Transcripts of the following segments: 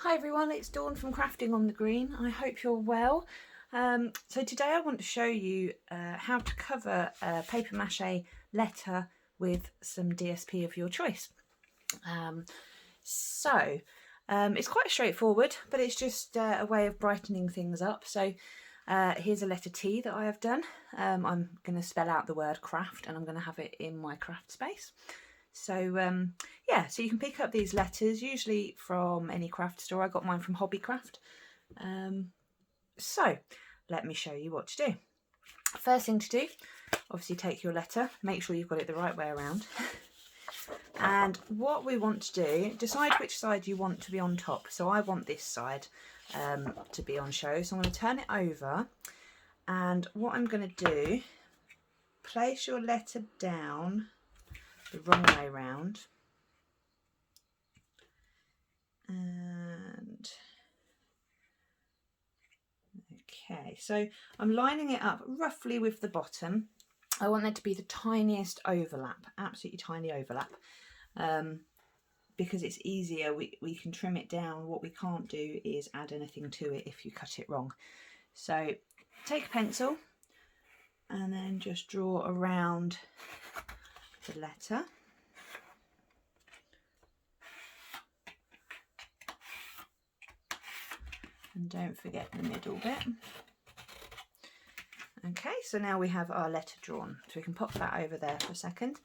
Hi everyone, it's Dawn from Crafting on the Green. I hope you're well. So today I want to show you how to cover a paper mache letter with some DSP of your choice. It's quite straightforward, but it's just a way of brightening things up. So here's a letter T that I have done. I'm going to spell out the word craft and I'm going to have it in my craft space. So yeah, so you can pick up these letters usually from any craft store. I got mine from Hobbycraft. So let me show you what to do. First thing to do, obviously take your letter, make sure you've got it the right way around. And what we want to do, decide which side you want to be on top. So I want this side to be on show. So I'm going to turn it over. And what I'm going to do, place your letter down the wrong way round, and okay, so I'm lining it up roughly with the bottom. I want there to be the tiniest overlap, absolutely tiny overlap, because it's easier. We can trim it down. What we can't do is add anything to it if you cut it wrong. So take a pencil and then just draw around the letter. And don't forget the middle bit. Okay, so now we have our letter drawn. So we can pop that over there for a second.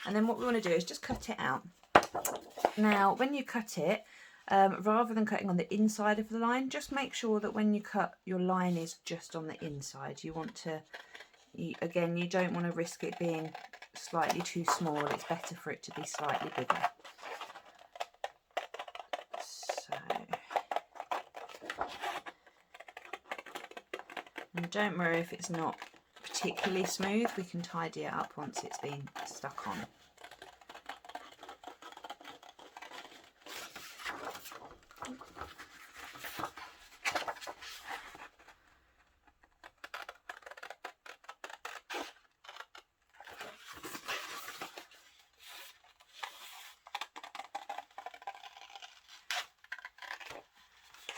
And then what we want to do is just cut it out. Now, when you cut it, rather than cutting on the inside of the line, just make sure that when you cut, your line is just on the inside. You want to, again, you don't want to risk it being slightly too small. It's better for it to be slightly bigger. And don't worry if it's not particularly smooth, we can tidy it up once it's been stuck on.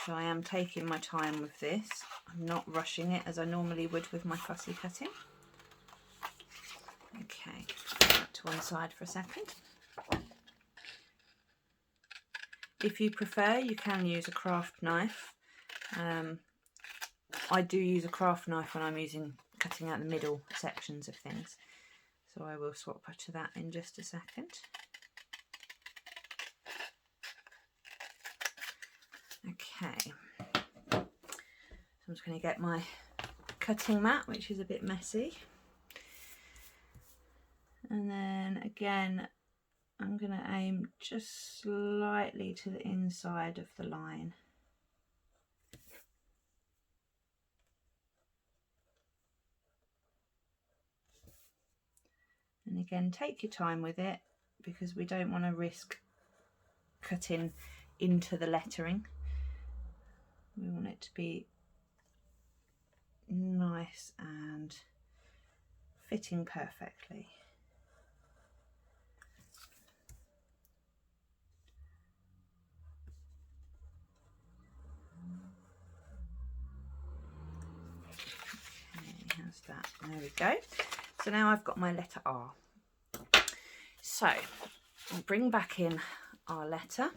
So I am taking my time with this. I'm not rushing it as I normally would with my fussy cutting. Okay, put that to one side for a second. If you prefer, you can use a craft knife. I do use a craft knife when I'm cutting out the middle sections of things. So I will swap to that in just a second. Okay. I'm just going to get my cutting mat, which is a bit messy. And then again, I'm going to aim just slightly to the inside of the line. And again, take your time with it because we don't want to risk cutting into the lettering. We want it to be nice and fitting perfectly. Okay, how's that? There we go. So now I've got my letter R. So we'll bring back in our letter.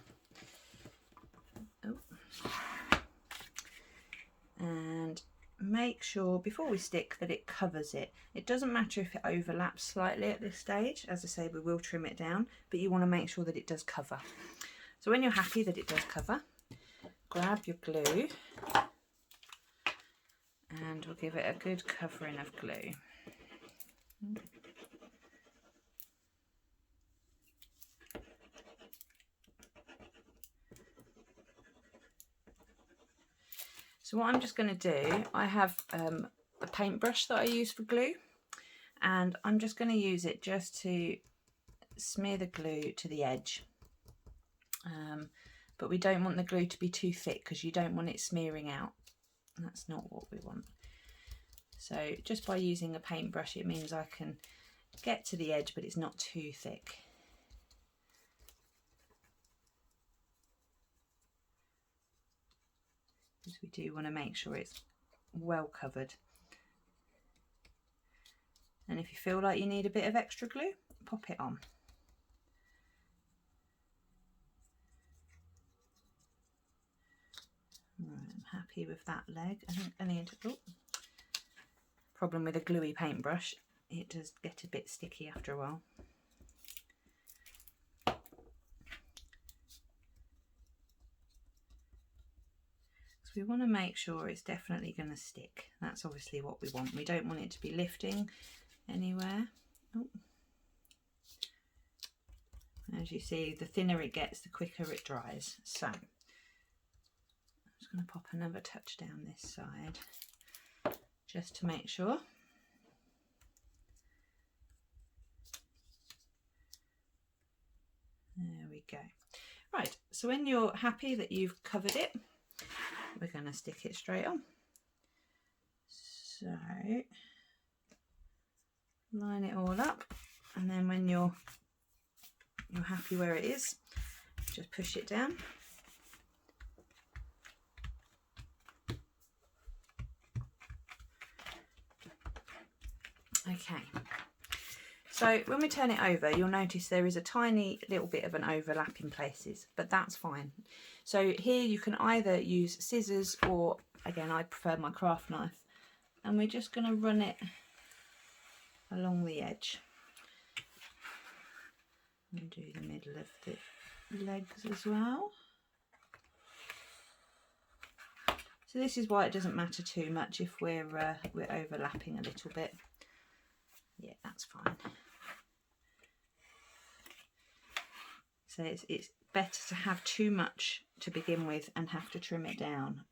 And make sure before we stick that it covers it. It doesn't matter if it overlaps slightly at this stage. As I say, we will trim it down, but you want to make sure that it does cover. So when you're happy that it does cover, grab your glue and we'll give it a good covering of glue. So what I'm just going to do, I have a paintbrush that I use for glue, and I'm just going to use it just to smear the glue to the edge. But we don't want the glue to be too thick because you don't want it smearing out. That's not what we want. So just by using a paintbrush, it means I can get to the edge, but it's not too thick. So we do want to make sure it's well covered. And if you feel like you need a bit of extra glue, pop it on. Right, I'm happy with that leg. I think I need to, oh, problem with a gluey paintbrush, it does get a bit sticky after a while. So we want to make sure it's definitely going to stick. That's obviously what we want. We don't want it to be lifting anywhere. Oh. As you see, the thinner it gets, the quicker it dries. So I'm just going to pop another touch down this side just to make sure. There we go. Right, so when you're happy that you've covered it, we're going to stick it straight on. So line it all up, and then when you're happy where it is, just push it down. Okay, so when we turn it over, you'll notice there is a tiny little bit of an overlap in places, but that's fine. So here you can either use scissors, or again I prefer my craft knife, and we're just going to run it along the edge and do the middle of the legs as well. So this is why it doesn't matter too much if we're overlapping a little bit. Yeah, that's fine. So it's better to have too much to begin with and have to trim it down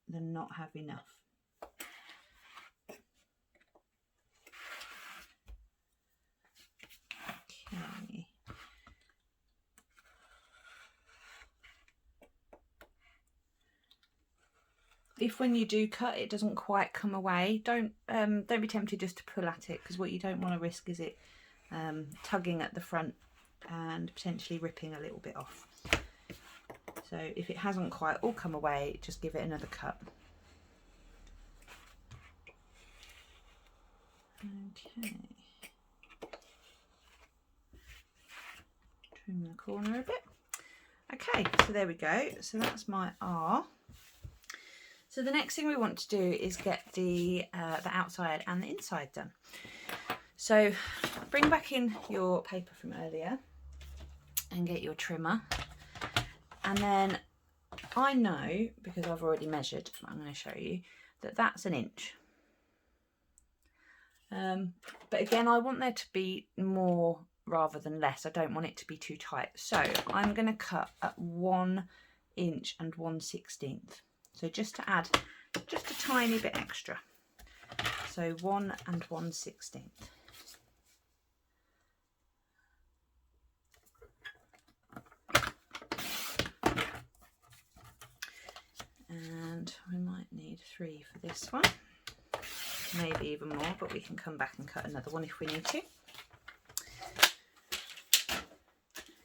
than not have enough. Okay. If when you do cut it doesn't quite come away, don't be tempted just to pull at it, because what you don't want to risk is it tugging at the front and potentially ripping a little bit off. So if it hasn't quite all come away, just give it another cut. Okay. Trim the corner a bit. Okay, so there we go. So that's my R. So the next thing we want to do is get the outside and the inside done. So bring back in your paper from earlier and get your trimmer. And then I know, because I've already measured, I'm going to show you, that that's 1 inch. But again, I want there to be more rather than less. I don't want it to be too tight. So I'm going to cut at 1 inch and 1/16. So just to add just a tiny bit extra. So 1 and 1/16. And we might need 3 for this one. Maybe even more, but we can come back and cut another one if we need to.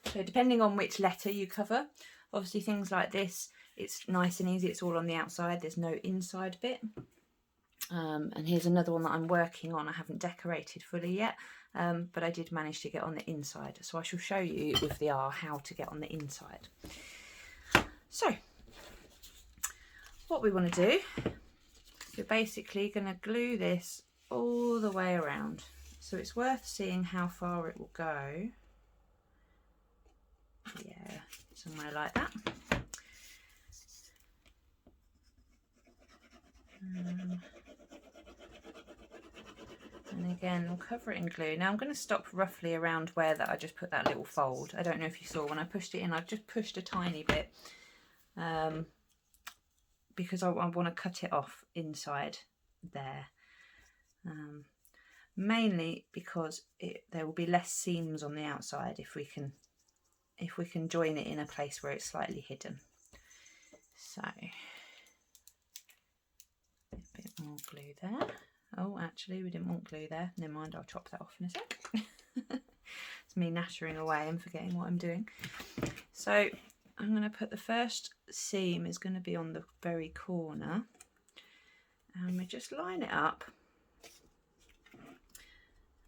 So depending on which letter you cover, obviously things like this, it's nice and easy, it's all on the outside, there's no inside bit. And here's another one that I'm working on. I haven't decorated fully yet, but I did manage to get on the inside. So I shall show you with the R how to get on the inside. So what we want to do, we're basically going to glue this all the way around. So it's worth seeing how far it will go. Yeah, somewhere like that. And again, we'll cover it in glue. Now I'm going to stop roughly around where that I just put that little fold. I don't know if you saw when I pushed it in, I've just pushed a tiny bit because I want to cut it off inside there. Mainly because there will be less seams on the outside if we can join it in a place where it's slightly hidden. So a bit more glue there. Oh, actually we didn't want glue there. Never mind, I'll chop that off in a sec. It's me nattering away and forgetting what I'm doing. So I'm going to put the first seam is going to be on the very corner, and we just line it up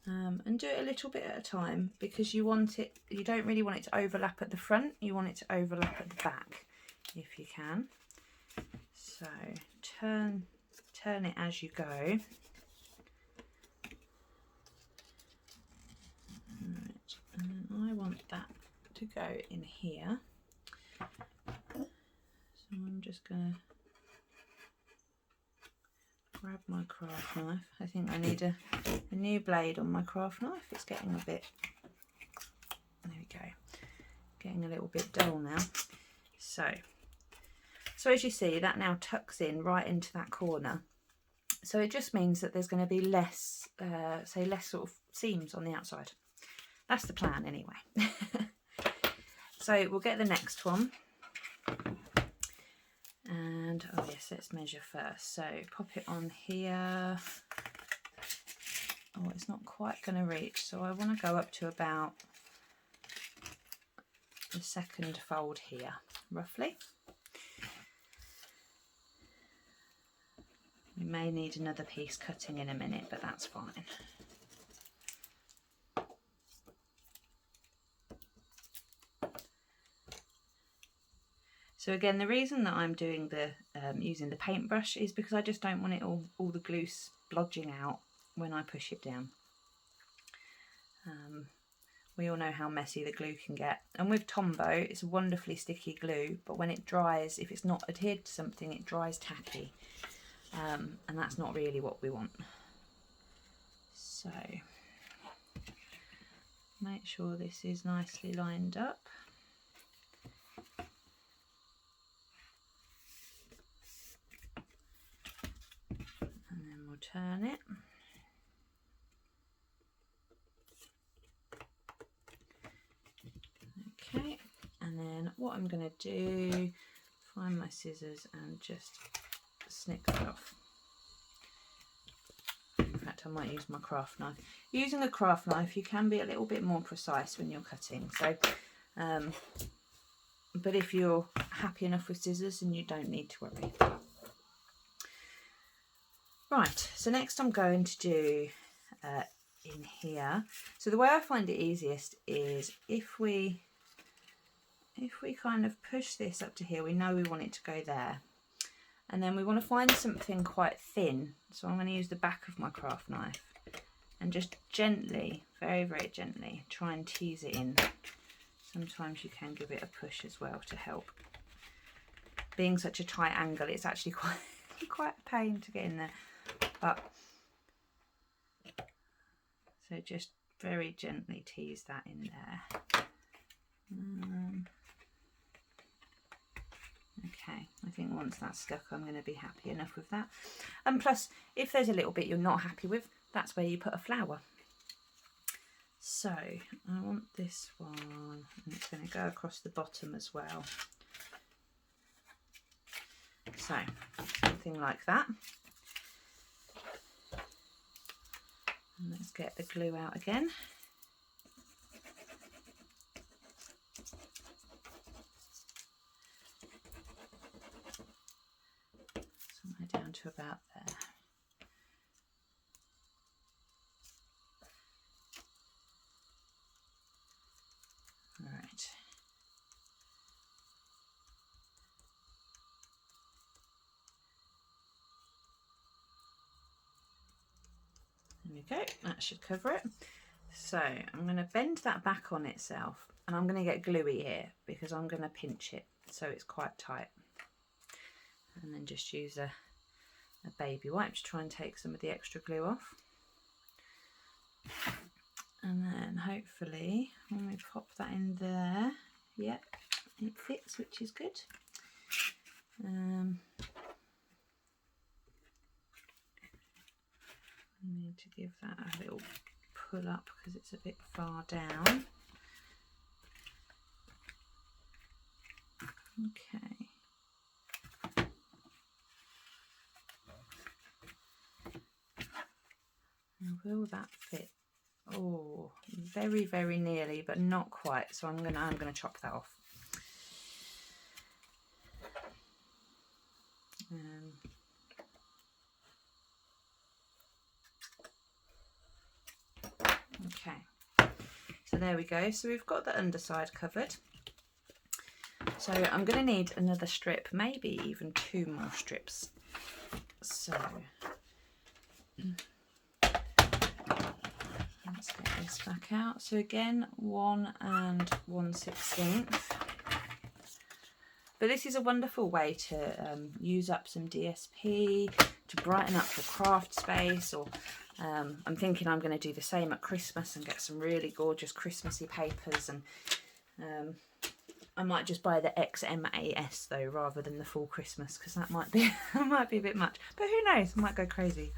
and do it a little bit at a time, because you don't really want it to overlap at the front, you want it to overlap at the back if you can. So turn it as you go. Right, and then I want that to go in here. So I'm just going to grab my craft knife. I think I need a new blade on my craft knife. It's getting a bit, there we go, getting a little bit dull now. So as you see, that now tucks in right into that corner. So it just means that there's going to be less, less sort of seams on the outside. That's the plan anyway. So we'll get the next one. And oh yes, let's measure first. So pop it on here. Oh, it's not quite going to reach, so I want to go up to about the second fold here, roughly. We may need another piece cutting in a minute, but that's fine. So again, the reason that I'm doing the using the paintbrush is because I just don't want it all the glue splodging out when I push it down. We all know how messy the glue can get, and with Tombow it's a wonderfully sticky glue, but when it dries, if it's not adhered to something, it dries tacky, and that's not really what we want. So make sure this is nicely lined up. Turn it. Okay, and then what I'm going to do, find my scissors and just snip that off. In fact, I might use my craft knife. Using a craft knife, you can be a little bit more precise when you're cutting. So, but if you're happy enough with scissors, then you don't need to worry. Right, so next I'm going to do in here. So the way I find it easiest is if we kind of push this up to here, we know we want it to go there. And then we want to find something quite thin. So I'm going to use the back of my craft knife and just gently, very, very gently, try and tease it in. Sometimes you can give it a push as well to help. Being such a tight angle, it's actually quite a pain to get in there. But so just very gently tease that in there. Okay, I think once that's stuck, I'm going to be happy enough with that. And plus, if there's a little bit you're not happy with, that's where you put a flower. So I want this one, and it's going to go across the bottom as well. So something like that. And let's get the glue out again. Somewhere down to about there. Right. There we go, that should cover it. So I'm going to bend that back on itself, and I'm going to get gluey here because I'm going to pinch it so it's quite tight. And then just use a baby wipe to try and take some of the extra glue off. And then hopefully when we pop that in there, yep, it fits, which is good. I need to give that a little pull up because it's a bit far down. Okay. Now, will that fit? Oh, very, very nearly, but not quite. So I'm gonna chop that off. Okay, so there we go. So we've got the underside covered. So I'm going to need another strip, maybe even 2 more strips. So let's get this back out. So again, 1 1/16. But this is a wonderful way to use up some DSP, to brighten up your craft space, or I'm thinking I'm going to do the same at Christmas and get some really gorgeous Christmassy papers, and I might just buy the XMAS though, rather than the full Christmas, because that might be a bit much. But who knows? I might go crazy.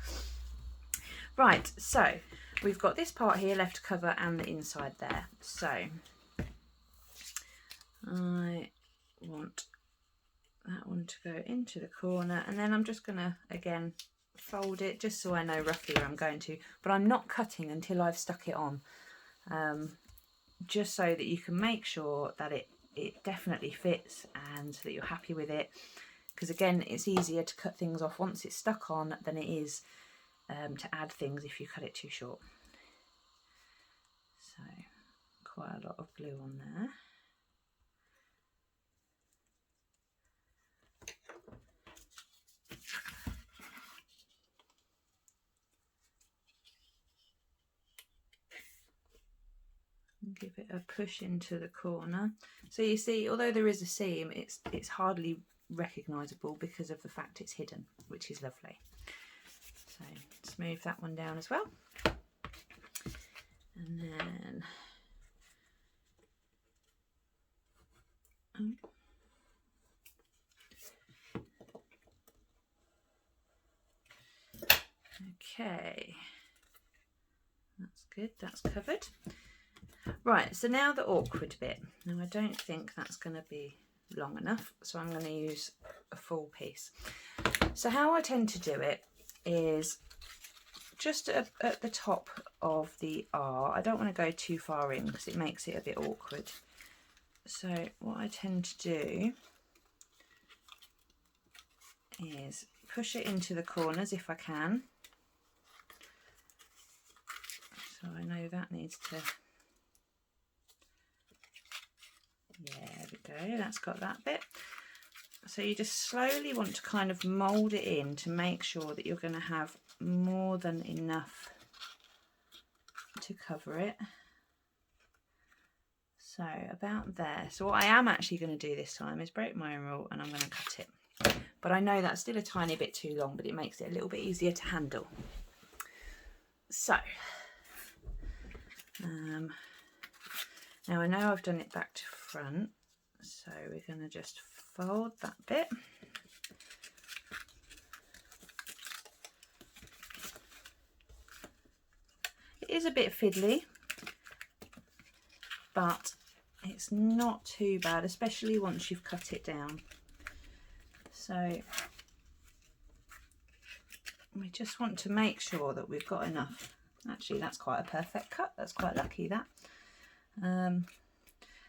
Right, so we've got this part here left to cover and the inside there. So I want that one to go into the corner, and then I'm just going to again fold it just so I know roughly where I'm going to. But I'm not cutting until I've stuck it on, just so that you can make sure that it definitely fits and that you're happy with it, because again, it's easier to cut things off once it's stuck on than it is to add things if you cut it too short. So quite a lot of glue on there. Give it a push into the corner. So you see, although there is a seam, it's hardly recognisable because of the fact it's hidden, which is lovely. So smooth that one down as well. And then okay, that's good, that's covered. Right, so now the awkward bit. Now I don't think that's going to be long enough, so I'm going to use a full piece. So how I tend to do it is just at the top of the R. I don't want to go too far in because it makes it a bit awkward. So what I tend to do is push it into the corners if I can. So I know that needs to... Yeah, there we go, that's got that bit. So you just slowly want to kind of mould it in to make sure that you're going to have more than enough to cover it. So about there. So what I am actually going to do this time is break my own rule, and I'm going to cut it. But I know that's still a tiny bit too long, but it makes it a little bit easier to handle. So now I know I've done it back to front, so we're going to just fold that bit. It is a bit fiddly, but it's not too bad, especially once you've cut it down. So we just want to make sure that we've got enough. Actually, that's quite a perfect cut. That's quite lucky, that.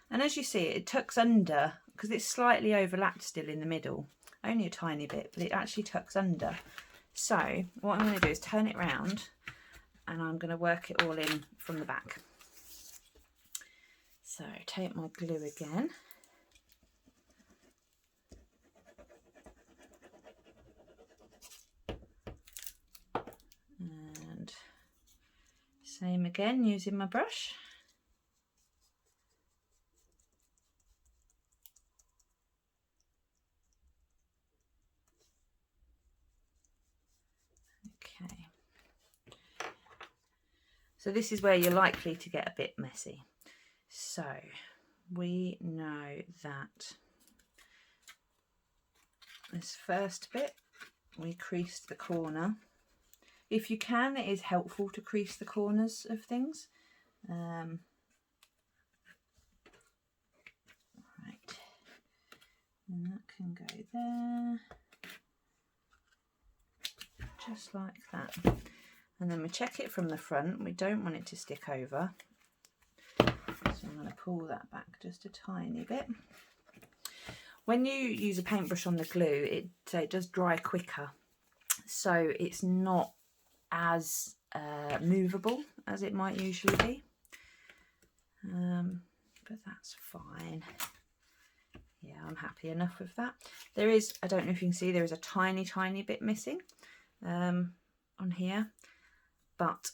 And as you see, it tucks under because it's slightly overlapped still in the middle, only a tiny bit, but it actually tucks under. So what I'm going to do is turn it round, and I'm going to work it all in from the back. So take my glue again. And same again, using my brush. Okay. So this is where you're likely to get a bit messy. So we know that this first bit, we creased the corner. If you can, it is helpful to crease the corners of things. Right, and that can go there, just like that. And then we check it from the front. We don't want it to stick over, so I'm going to pull that back just a tiny bit. When you use a paintbrush on the glue, it does dry quicker, so it's not as movable as it might usually be, but that's fine. Yeah, I'm happy enough with that. There is, I don't know if you can see, there is a tiny bit missing on here, but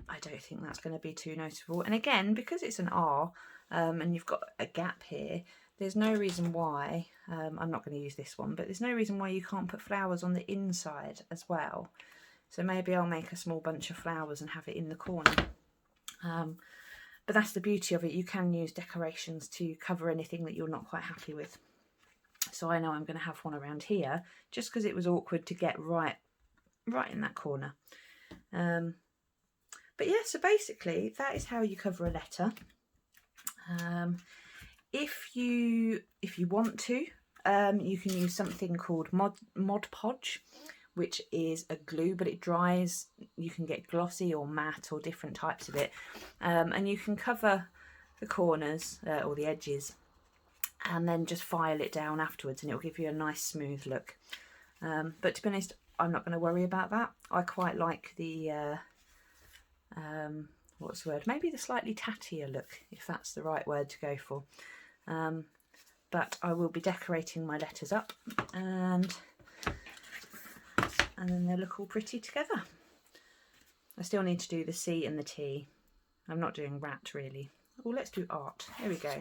I don't think that's going to be too noticeable. And again, because it's an R and you've got a gap here, there's no reason why, I'm not going to use this one, but there's no reason why you can't put flowers on the inside as well. So maybe I'll make a small bunch of flowers and have it in the corner. But that's the beauty of it. You can use decorations to cover anything that you're not quite happy with. So I know I'm going to have one around here, just because it was awkward to get right in that corner. But yeah, so basically that is how you cover a letter. If you want to, you can use something called Mod Podge, which is a glue, but it dries. You can get glossy or matte or different types of it, and you can cover the corners or the edges and then just file it down afterwards, and it'll give you a nice smooth look. But to be honest, I'm not going to worry about that. I quite like the what's the word, maybe the slightly tattier look, if that's the right word to go for. But I will be decorating my letters up, and then they look all pretty together. I still need to do the C and the T. I'm not doing rat really. Oh, let's do art. There we go.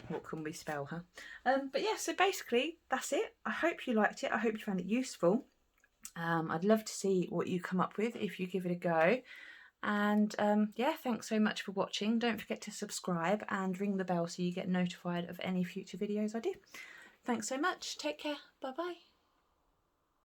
What can we spell, huh? But yeah, so basically that's it. I hope you liked it. I hope you found it useful. I'd love to see what you come up with if you give it a go. And yeah, thanks so much for watching. Don't forget to subscribe and ring the bell so you get notified of any future videos I do. Thanks so much. Take care. Bye bye.